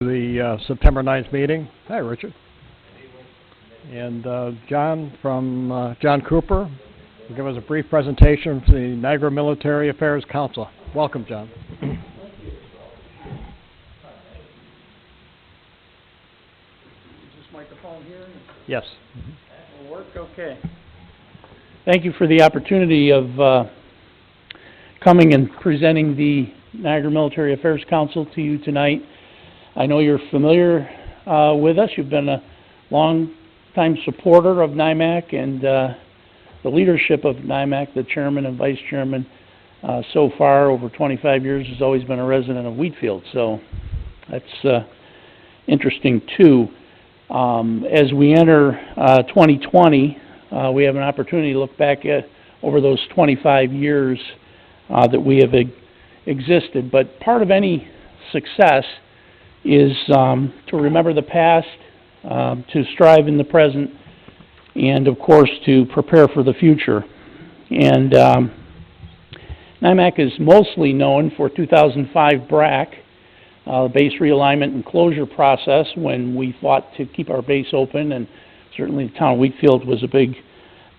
The September 9th meeting. Hi, Richard. And John from John Cooper will give us a brief presentation from the Niagara Military Affairs Council. Welcome, John. Is this microphone here? Yes. That will work? Okay. Thank you for the opportunity of coming and presenting the Niagara Military Affairs Council to you tonight. I know you're familiar with us. You've been a long-time supporter of NIMAC and the leadership of NIMAC, the chairman and vice chairman, so far over 25 years has always been a resident of Wheatfield. So that's interesting too. As we enter 2020, we have an opportunity to look back at over those 25 years that we have existed. But part of any success is to remember the past, to strive in the present, and of course to prepare for the future. And NIMAC is mostly known for 2005 BRAC, the base realignment and closure process, when we fought to keep our base open, and certainly the town of Wheatfield was a big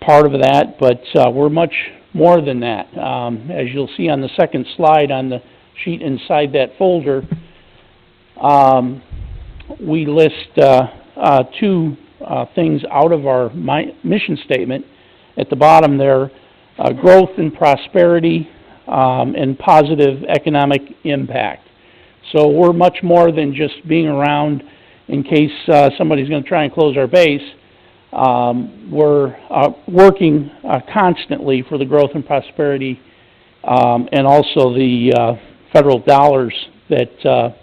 part of that, but we're much more than that. As you'll see on the second slide on the sheet inside that folder, we list two things out of our mission statement. At the bottom there, growth and prosperity and positive economic impact. So we're much more than just being around in case somebody's going to try and close our base. We're working constantly for the growth and prosperity and also the federal dollars that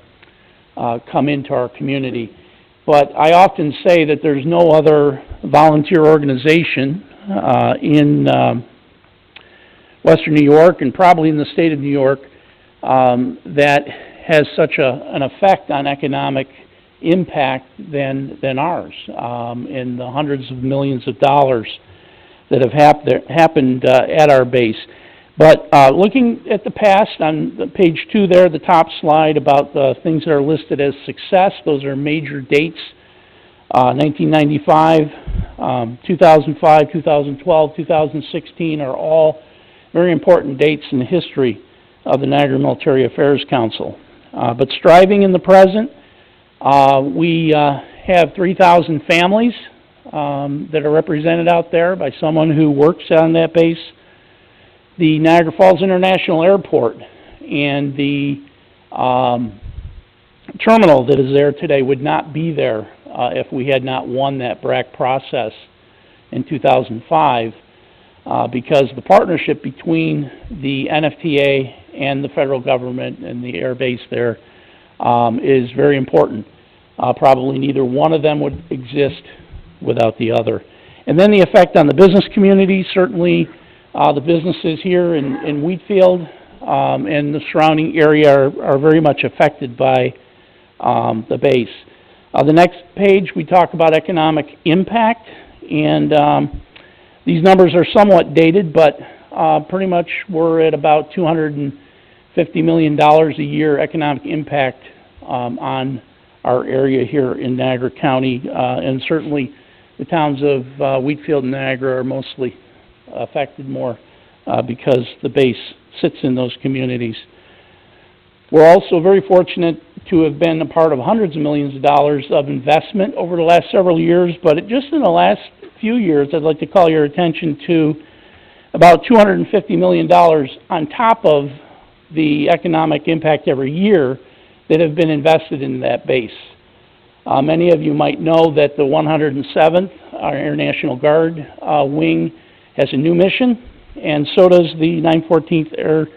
come into our community. But I often say that there's no other volunteer organization in Western New York and probably in the state of New York that has such an effect on economic impact than ours, in the hundreds of millions of dollars that have happened at our base. But looking at the past, on page 2 there, the top slide about the things that are listed as success, those are major dates. 1995, 2005, 2012, 2016 are all very important dates in the history of the Niagara Military Affairs Council. But striving in the present, we have 3,000 families that are represented out there by someone who works on that base. The Niagara Falls International Airport and the terminal that is there today would not be there if we had not won that BRAC process in 2005 because the partnership between the NFTA and the federal government and the air base there is very important. Probably neither one of them would exist without the other. And then the effect on the business community, certainly the businesses here in Wheatfield and the surrounding area are very much affected by the base. The next page we talk about economic impact, and these numbers are somewhat dated, but pretty much we're at about $250 million a year economic impact on our area here in Niagara County, and certainly the towns of Wheatfield and Niagara are mostly affected more because the base sits in those communities. We're also very fortunate to have been a part of hundreds of millions of dollars of investment over the last several years, but just in the last few years, I'd like to call your attention to about $250 million on top of the economic impact every year that have been invested in that base. Many of you might know that the 107th, our Air National Guard wing, has a new mission, and so does the 914th Air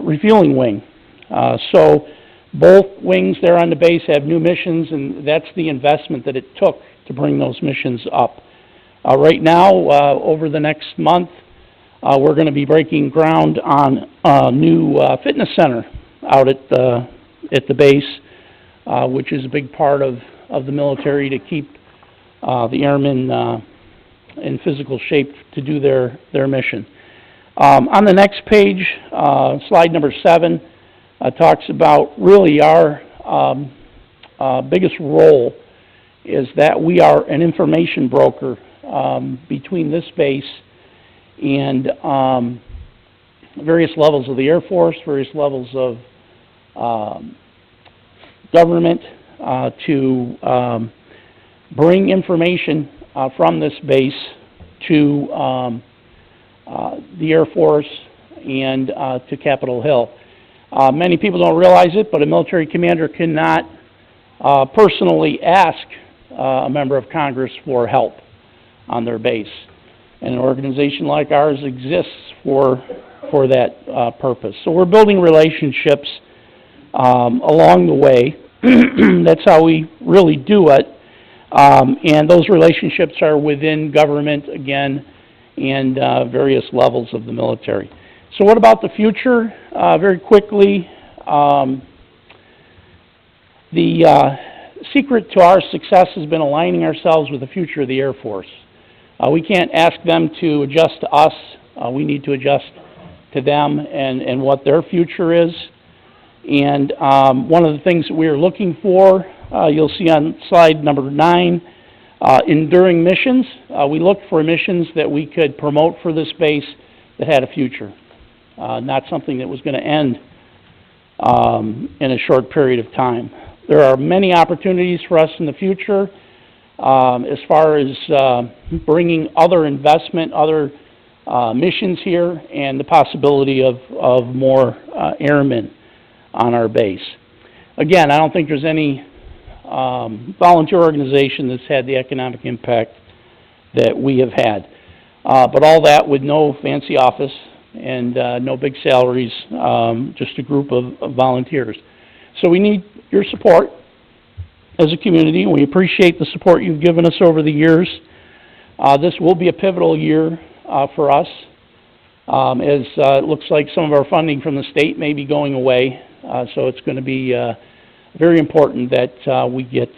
Refueling Wing. So both wings there on the base have new missions, and that's the investment that it took to bring those missions up. Right now, over the next month, we're going to be breaking ground on a new fitness center out at the base, which is a big part of the military to keep the airmen in physical shape to do their mission. On the next page, slide number 7, talks about really our biggest role is that we are an information broker between this base and various levels of the Air Force, various levels of government to bring information from this base to the Air Force and to Capitol Hill. Many people don't realize it, but a military commander cannot personally ask a member of Congress for help on their base. And an organization like ours exists for that purpose. So we're building relationships along the way. That's how we really do it. And those relationships are within government, again, and various levels of the military. So what about the future? Very quickly, the secret to our success has been aligning ourselves with the future of the Air Force. We can't ask them to adjust to us. We need to adjust to them and what their future is. And one of the things that we are looking for, you'll see on slide number 9, enduring missions. We looked for missions that we could promote for this base that had a future, not something that was going to end in a short period of time. There are many opportunities for us in the future as far as bringing other investment, other missions here, and the possibility of more airmen on our base. Again, I don't think there's any volunteer organization that's had the economic impact that we have had. But all that with no fancy office and no big salaries, just a group of volunteers. So we need your support as a community, and we appreciate the support you've given us over the years. This will be a pivotal year for us, as it looks like some of our funding from the state may be going away. So it's going to be very important that we get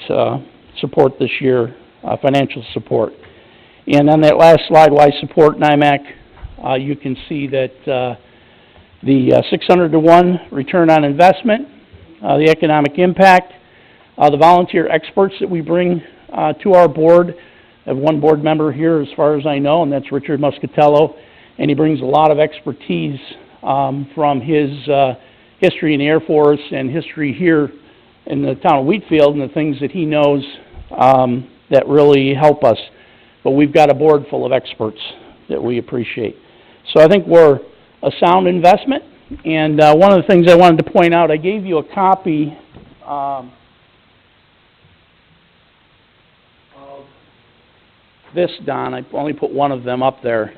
support this year, financial support. And on that last slide, why support NIMAC, you can see that the 600 to 1 return on investment, the economic impact, the volunteer experts that we bring to our board. I have one board member here as far as I know, and that's Richard Muscatello, and he brings a lot of expertise from his history in the Air Force and history here in the town of Wheatfield and the things that he knows that really help us. But we've got a board full of experts that we appreciate. So I think we're a sound investment. And one of the things I wanted to point out, I gave you a copy of this, Don. I only put one of them up there.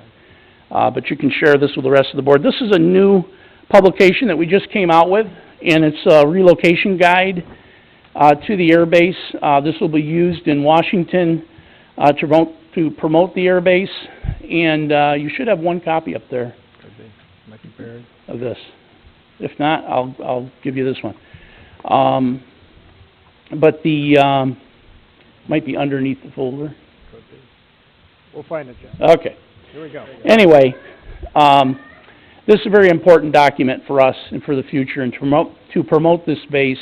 But you can share this with the rest of the board. This is a new publication that we just came out with, and it's a relocation guide to the air base. This will be used in Washington to promote the air base, and you should have one copy up there of this. If not, I'll give you this one. But the might be underneath the folder. Could be. We'll find it, John. Okay. Here we go. Anyway, this is a very important document for us and for the future, and to promote this base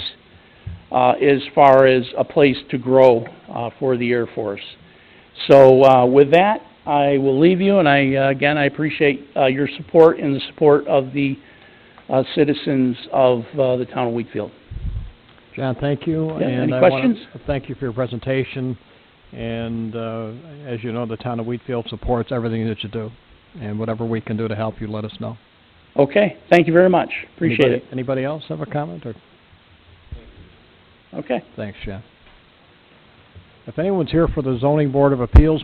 as far as a place to grow for the Air Force. So with that, I will leave you, and again, I appreciate your support and the support of the citizens of the town of Wheatfield. John, thank you. Yeah, and any I questions? want to thank you for your presentation. And as you know, the town of Wheatfield supports everything that you do. And whatever we can do to help you, let us know. Okay, thank you very much. Appreciate it. Anybody else have a comment? Or? Okay. Thanks, John. If anyone's here for the Zoning Board of Appeals